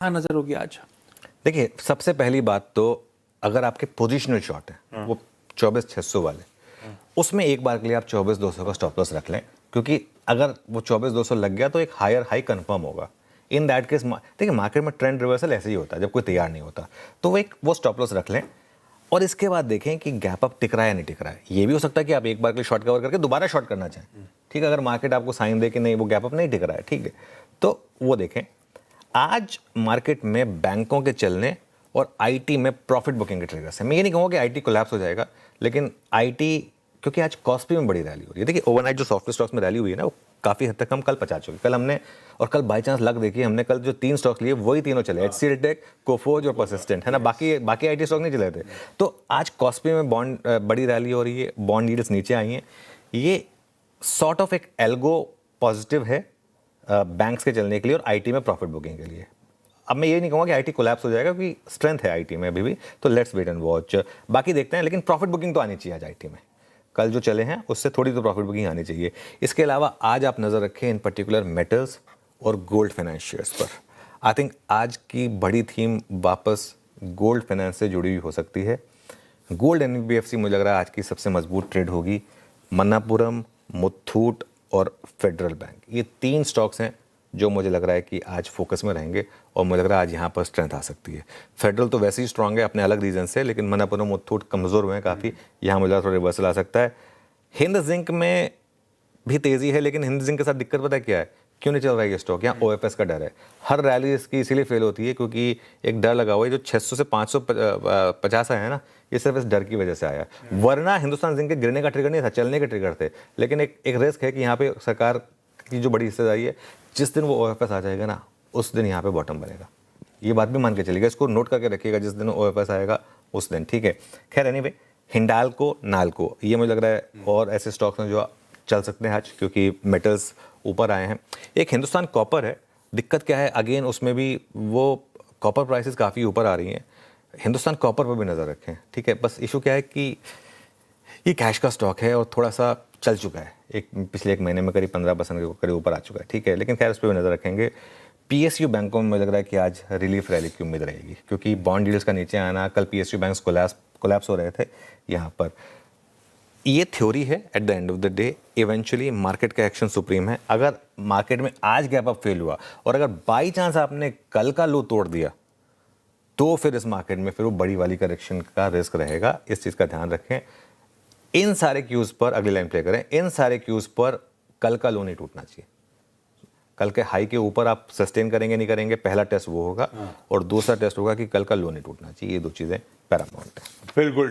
हाँ नजर होगी आज? देखिए, सबसे पहली बात तो अगर आपके पोजिशनल शॉट है वो 24,600 वाले, उसमें एक बार के लिए आप 24,200 का स्टॉप लॉस रख लें, क्योंकि अगर वो 24,200 लग गया तो एक हायर हाई कंफर्म होगा। इन दैट केस देखिए, मार्केट में ट्रेंड रिवर्सल ऐसे ही होता है जब कोई तैयार नहीं होता, तो वो स्टॉप लॉस रख लें और इसके बाद देखें कि गैप अप टिक रहा है या नहीं टिक रहा है। ये भी हो सकता है कि आप एक बार के लिए शॉर्ट कवर करके दोबारा शॉर्ट करना चाहें, ठीक है, अगर मार्केट आपको साइन दे कि नहीं वो गैप अप नहीं टिक रहा है, ठीक है, तो वो देखें। आज मार्केट में बैंकों के चलने और आईटी में प्रॉफिट बुकिंग के ट्रिगर्स है। मैं ये नहीं कहूँगा कि आईटी कोलैप्स हो जाएगा, लेकिन आईटी, क्योंकि आज कॉस्पी में बड़ी रैली हो रही है। देखिए, ओवरनाइट जो सॉफ्टवेयर स्टॉक्स में रैली हुई है ना, वो काफ़ी हद तक हम कल पचा चुके। कल हमने, और कल बाई चांस लग देखिए, हमने कल जो 3 स्टॉक्स लिए वही तीनों चले, HCLTech, कोफोर्ज और परसिस्टेंट, है ना, बाकी आईटी स्टॉक नहीं चले थे। तो आज कॉस्पी में बॉन्ड बड़ी रैली हो रही है, बॉन्ड यील्ड्स नीचे आई हैं। ये सॉर्ट ऑफ एक एल्गो पॉजिटिव है बैंक्स के चलने के लिए और आईटी में प्रॉफिट बुकिंग के लिए। अब मैं ये नहीं कहूँगा कि आईटी कोलैप्स हो जाएगा, क्योंकि स्ट्रेंथ है आईटी में अभी भी, तो लेट्स वेट एंड वॉच, बाकी देखते हैं। लेकिन प्रॉफिट बुकिंग तो आनी चाहिए आज आईटी में। कल जो चले हैं उससे थोड़ी तो प्रॉफिट बुकिंग आनी चाहिए। इसके अलावा आज आप नज़र रखें इन पर्टिकुलर मेटल्स और गोल्ड फाइनेंस शेयर्स पर। आई थिंक आज की बड़ी थीम वापस गोल्ड फाइनेंस से जुड़ी हुई हो सकती है। गोल्ड एनबीएफसी मुझे लग रहा है आज की सबसे मजबूत ट्रेड होगी। मन्नापुरम, मुथूट और फेडरल बैंक, ये 3 स्टॉक्स हैं जो मुझे लग रहा है कि आज फोकस में रहेंगे और मुझे लग रहा है आज यहाँ पर स्ट्रेंथ आ सकती है। फेडरल तो वैसे ही स्ट्रांग है अपने अलग रीजन से, लेकिन मन्नापुरम, मुथूट कमज़ोर हुए हैं काफ़ी, यहाँ मुझे लग रहा है थोड़ा रिवर्सल आ सकता है। हिंद जिंक में भी तेज़ी है, लेकिन हिंद जिंक के साथ दिक्कत पता है क्या है, क्यों नहीं चल रहा है ये स्टॉक? यहाँ ओएफएस का डर है। हर रैली इसकी इसीलिए फेल होती है क्योंकि एक डर लगा हुआ है। जो 600 से 550 आया है ना, ये सिर्फ इस डर की वजह से आया, वरना हिंदुस्तान जिंक के गिरने का ट्रिगर नहीं था, चलने के ट्रिगर थे। लेकिन एक रिस्क है कि यहाँ पे सरकार की जो बड़ी हिस्सेदारी है, जिस दिन वो ओएफएस आ जाएगा ना, उस दिन यहाँ पे बॉटम बनेगा। ये बात भी मान के चलिएगा, इसको नोट करके रखिएगा, जिस दिन ओएफएस आएगा उस दिन, ठीक है। खैर एनीवे, हिंडाल्को, नाल्को, ये मुझे लग रहा है और ऐसे स्टॉक्स हैं जो चल सकते हैं आज, क्योंकि मेटल्स ऊपर आए हैं। एक हिंदुस्तान कॉपर है, दिक्कत क्या है, अगेन उसमें भी वो कॉपर प्राइसेस काफ़ी ऊपर आ रही हैं। हिंदुस्तान कॉपर पर भी नज़र रखें, ठीक है। बस इशू क्या है कि ये कैश का स्टॉक है और थोड़ा सा चल चुका है, पिछले 1 महीने में करीब 15% के करीब ऊपर आ चुका है, ठीक है। लेकिन खैर उस पर भी नज़र रखेंगे। पीएसयू बैंकों में मुझे लग रहा है कि आज रिलीफ रैली की उम्मीद रहेगी, क्योंकि बॉन्ड डील्स का नीचे आना, कल पीएसयू बैंक्स कोलैप्स हो रहे थे यहाँ पर। ये थ्योरी है, at the end of the day eventually market का एक्शन सुप्रीम है। अगर मार्केट में आज गैप अप फेल हुआ और अगर बाई चांस आपने कल का लो तोड़ दिया, तो फिर इस मार्केट में फिर वो बड़ी वाली करेक्शन का रिस्क रहेगा। इस चीज़ का ध्यान रखें। इन सारे क्यूज पर, अगली लाइन प्ले करें, इन सारे क्यूज पर कल का लो नहीं टूटना चाहिए। कल के हाई के ऊपर आप सस्टेन करेंगे नहीं करेंगे, पहला टेस्ट वो होगा, और दूसरा टेस्ट होगा कि कल का लो नहीं टूटना चाहिए। ये 2 चीज़ें पैरामाउंट है। बिल्कुल।